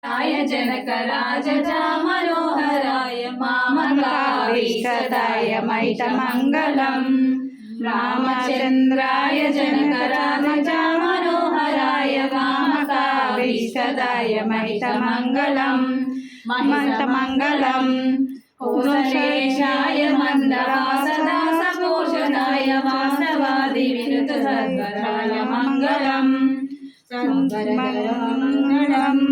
जनक राजजा मनोहराय मामकाभीष्टदाय मैतमङ्गलम् रामचन्द्राय जनक राजजा मनोहराय मामकाभीष्टदाय मैतमङ्गलम् महन्तमङ्गलम् पूर्णशेषाय मन्दवासदासपोषणाय वासवादिविनुतसद्वराय मङ्गलम् मङ्गलम्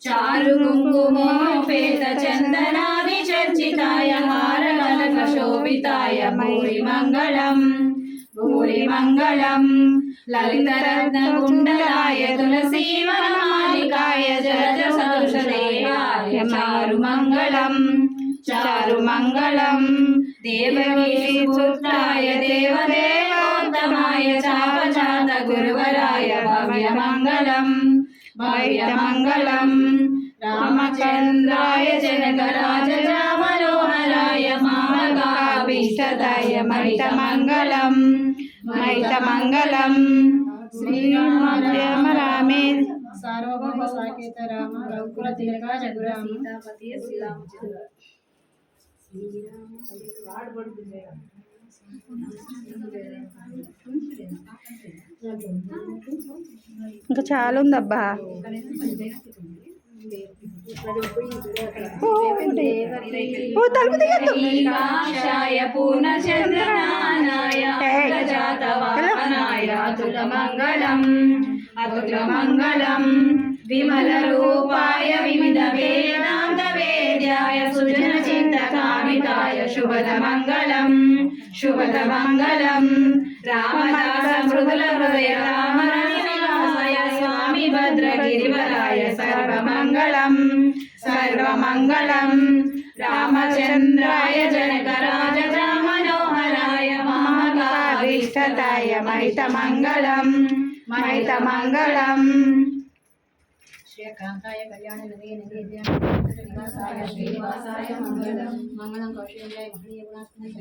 चारु कुङ्कुमोपेत चन्दनादि चर्चिताय हारकनकशोभिताय भूरि मङ्गलम् ललितरत्नकुण्डलाय तुलसीवनमालिकाय जलजसदृशदेहाय चारु मङ्गलम् देवकीपुत्राय देवदेवोत्तमाय चापचात गुरुवराय भव्यमङ्गलम् रामचन्द्राय जनक राजजा मनोहराय मामकाभीष्टदाय मैतमङ्गलम् श्रीराम रामे सार्वभौम साकेत राम रघुकुल तिलक जगुर सीतापति श्रीरामचंद्र ఇంకా చాలా ఉందబ్బా. అతులమంగళం విమల రూపాయ వివిధ వేదాంత వేద్యాయ సుజన చింతకామితాయ శుభద మంగళం రామదాస మృదుల హృదయ రామరవినివాసాయ స్వామి భద్రగిరివరాయ సర్వమంగళం రామచంద్రాయ జనక రాజజా మనోహరాయ మామకాభీష్టదాయ మైతమంగళం శ్రీకాంతాయ కళ్యాణ నివాసాయ శ్రీనివాసాయ మంగళం కౌశల్యాయ మహనీయ గుణాత్మక